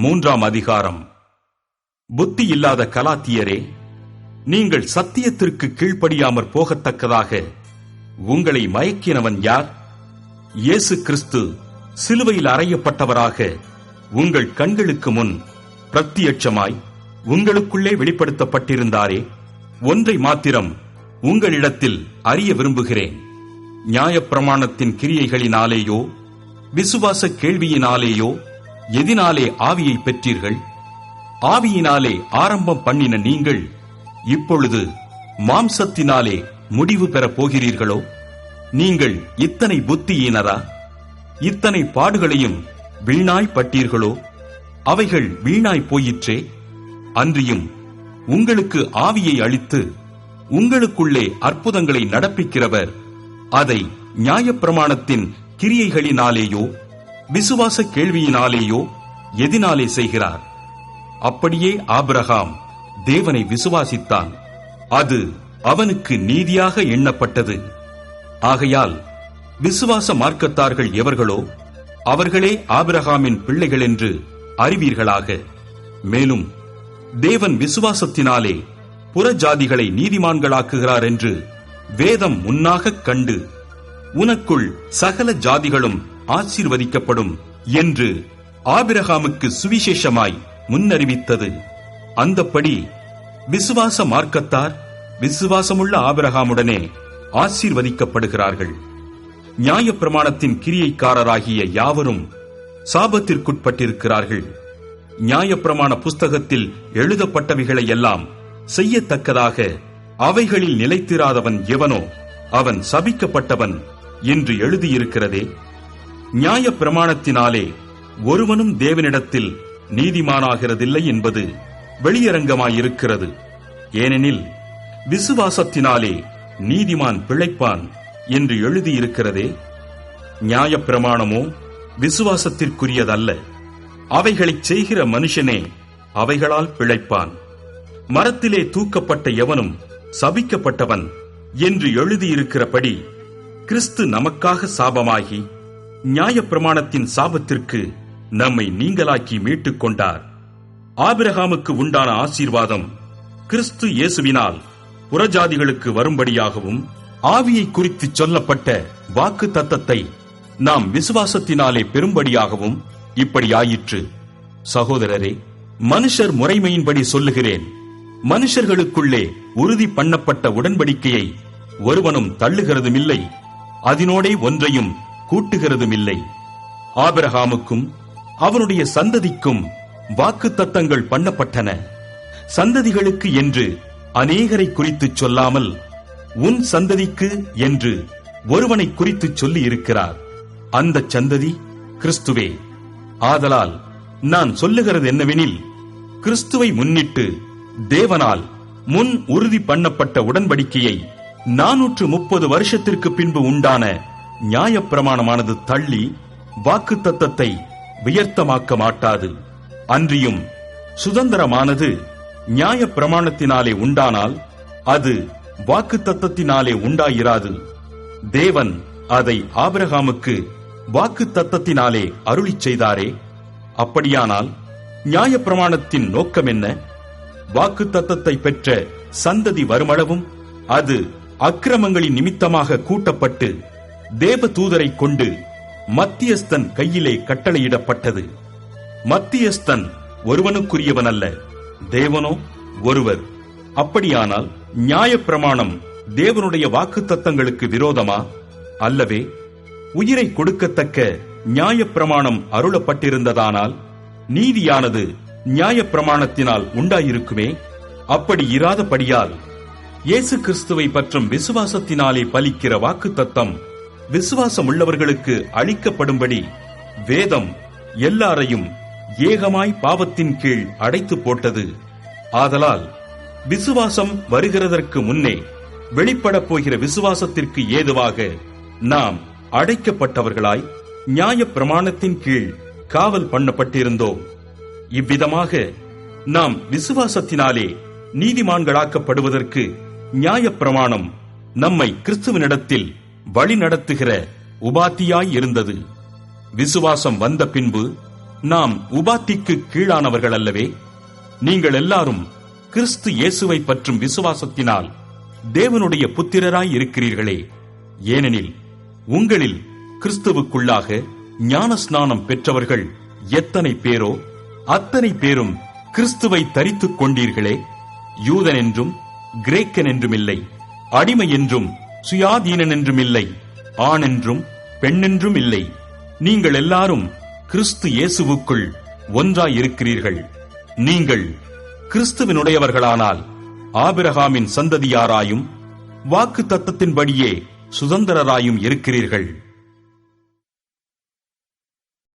3ஆம் அதிகாரம். புத்தி இல்லாத கலாத்தியரே, நீங்கள் சத்தியத்திற்கு கீழ்ப்படியாமற் போகத்தக்கதாக உங்களை மயக்கினவன் யார்? இயேசு கிறிஸ்து சிலுவையில் அறையப்பட்டவராக உங்கள் கண்களுக்கு முன் பிரத்தியட்சமாய் உங்களுக்குள்ளே வெளிப்படுத்தப்பட்டிருந்தாரே. ஒன்றை மாத்திரம் உங்களிடத்தில் அறிய விரும்புகிறேன். நியாயப்பிரமாணத்தின் கிரியைகளினாலேயோ விசுவாச கேள்வியினாலேயோ எதினாலே ஆவியை பெற்றீர்கள்? ஆவியினாலே ஆரம்பம் பண்ணின நீங்கள் இப்பொழுது மாம்சத்தினாலே முடிவு பெறப் போகிறீர்களோ? நீங்கள் இத்தனை புத்தியீனரா? இத்தனை பாடுகளையும் வீணாய் பட்டீர்களோ? அவைகள் வீணாய் போயிற்றே. அன்றியும் உங்களுக்கு ஆவியை அளித்து உங்களுக்குள்ளே அற்புதங்களை நடப்பிக்கிறவர் அதை நியாயப்பிரமாணத்தின் கிரியைகளினாலேயோ விசுவாச கேள்வியினாலேயோ எதினாலே செய்கிறார்? அப்படியே ஆபிரகாம் தேவனை விசுவாசித்தான், அது அவனுக்கு நீதியாக எண்ணப்பட்டது. ஆகையால் விசுவாச மார்க்கத்தார்கள் எவர்களோ அவர்களே ஆபிரகாமின் பிள்ளைகள் என்று அறிவீர்களாக. மேலும் தேவன் விசுவாசத்தினாலே புறஜாதிகளை நீதிமான்களாக்குகிறார் என்று வேதம் முன்னாகக் கண்டு, உனக்குள் சகல ஜாதிகளும் ஆசீர்வதிக்கப்படும் என்று ஆபிரகாமுக்கு சுவிசேஷமாய் முன்னறிவித்தது. அந்தப்படி விசுவாச மார்க்கத்தார் விசுவாசமுள்ள ஆபிரகாமுடனே ஆசீர்வதிக்கப்படுகிறார்கள். நியாயப்பிரமாணத்தின் கிரியைக்காரராகிய யாவரும் சாபத்திற்குட்பட்டிருக்கிறார்கள். நியாயப்பிரமாண புஸ்தகத்தில் எழுதப்பட்டவைகளை எல்லாம் செய்யத்தக்கதாக அவைகளில் நிலைத்திராதவன் எவனோ அவன் சபிக்கப்பட்டவன் என்று எழுதியிருக்கிறதே. நியாயப்பிரமாணத்தினாலே ஒருவனும் தேவனிடத்தில் நீதிமானாகிறதில்லை என்பது வெளியரங்கமாயிருக்கிறது. ஏனெனில் விசுவாசத்தினாலே நீதிமான் பிழைப்பான் என்று எழுதியிருக்கிறதே. நியாயப்பிரமாணமோ விசுவாசத்திற்குரியதல்ல, அவைகளைச் செய்கிற மனுஷனே அவைகளால் பிழைப்பான். மரத்திலே தூக்கப்பட்ட எவனும் சபிக்கப்பட்டவன் என்று எழுதியிருக்கிறபடி கிறிஸ்து நமக்காக சாபமாகி நியாயப்பிரமாணத்தின் சாபத்திற்கு நம்மை நீங்களாக்கி மீட்டுக் கொண்டார். ஆபிரகாமுக்கு உண்டான ஆசீர்வாதம் கிறிஸ்து இயேசுவினால் புறஜாதிகளுக்கு வரும்படியாகவும், ஆவியை குறித்து சொல்லப்பட்ட வாக்கு தத்தத்தை நாம் விசுவாசத்தினாலே பெறும்படியாகவும் இப்படி ஆயிற்று. சகோதரரே, மனுஷர் முறைமையின்படி சொல்லுகிறேன், மனுஷர்களுக்குள்ளே உறுதி பண்ணப்பட்ட உடன்படிக்கையை ஒருவனும் தள்ளுகிறதுமில்லை, அதனோடே ஒன்றையும் கூட்டுகிறதுமில்லை. ஆபிரகாமுக்கும் அவனுடைய சந்ததிக்கும் வாக்கு தத்தங்கள் பண்ணப்பட்டன. சந்ததிகளுக்கு என்று அநேகரை குறித்து சொல்லாமல் உன் சந்ததிக்கு என்று ஒருவனை குறித்து சொல்லி இருக்கிறார். அந்த சந்ததி கிறிஸ்துவே. ஆதலால் நான் சொல்லுகிறது என்னவெனில், கிறிஸ்துவை முன்னிட்டு தேவனால் முன் உறுதி பண்ணப்பட்ட உடன்படிக்கையை 430 வருஷத்திற்கு பின்பு உண்டான நியாயப்பிரமாணமானது தள்ளி வாக்கு தத்தத்தை வியர்த்தமாக்க மாட்டாது. அன்றியும் சுதந்திரமானது நியாயப்பிரமாணத்தினாலே உண்டானால் அது வாக்கு தத்தத்தினாலே உண்டாயிராது. தேவன் அதை ஆபிரகாமுக்கு வாக்கு தத்தத்தினாலே அருளிச் செய்தாரே. அப்படியானால் நியாயப்பிரமாணத்தின் நோக்கம் என்ன? வாக்கு தத்தத்தை பெற்ற சந்ததி வருமளவும் அது அக்கிரமங்களின் நிமித்தமாக கூட்டப்பட்டு தேவ தூதரை கொண்டு மத்தியஸ்தன் கையிலே கட்டளையிடப்பட்டது. மத்தியஸ்தன் ஒருவனுக்குரியவன் அல்ல, தேவனோ ஒருவர். அப்படியானால் நியாயப்பிரமாணம் தேவனுடைய வாக்கு தத்தங்களுக்கு விரோதமா? அல்லவே. உயிரை கொடுக்கத்தக்க நியாயப்பிரமாணம் அருளப்பட்டிருந்ததானால் நீதியானது நியாயப்பிரமாணத்தினால் உண்டாயிருக்குமே. அப்படி இராதபடியால் இயேசு கிறிஸ்துவை பற்றும் விசுவாசத்தினாலே பலிக்கிற வாக்கு தத்தம் விசுவாசம் உள்ளவர்களுக்கு அளிக்கப்படும்படி வேதம் எல்லாரையும் ஏகமாய் பாவத்தின் கீழ் அடைத்து போட்டது. ஆதலால் விசுவாசம் வருகிறதற்கு முன்னே வெளிப்படப் போகிற விசுவாசத்திற்கு ஏதுவாக நாம் அடைக்கப்பட்டவர்களாய் நியாயப்பிரமாணத்தின் கீழ் காவல் பண்ணப்பட்டிருந்தோம். இவ்விதமாக நாம் விசுவாசத்தினாலே நீதிமான்களாக்கப்படுவதற்கு நியாயப்பிரமாணம் நம்மை கிறிஸ்துவனிடத்தில் வழி நடத்துகிற உபாத்தியாய் இருந்தது. விசுவாசம் வந்த பின்பு நாம் உபாத்திக்கு கீழானவர்கள் அல்லவே? நீங்கள் எல்லாரும் கிறிஸ்து இயேசுவை பற்றும் விசுவாசத்தினால் தேவனுடைய புத்திரராய் இருக்கிறீர்களே. ஏனெனில் உங்களில் கிறிஸ்துவுக்குள்ளாக ஞானஸ்நானம் பெற்றவர்கள் எத்தனை பேரோ அத்தனை பேரும் கிறிஸ்துவை தரித்துக் கொண்டீர்களே. யூதன் என்றும் கிரேக்கன் என்றும் இல்லை, அடிமை என்றும் சுயாதீனன் என்றும் இல்லை, ஆண் என்றும் பெண்ணென்றும் இல்லை. நீங்கள் எல்லாரும் கிறிஸ்து இயேசுவுக்குள் ஒன்றாயிருக்கிறீர்கள். நீங்கள் கிறிஸ்துவினுடையவர்களானால் ஆபிரகாமின் சந்ததியாராயும் வாக்கு தத்தத்தின்படியே சுதந்திரராயும் இருக்கிறீர்கள்.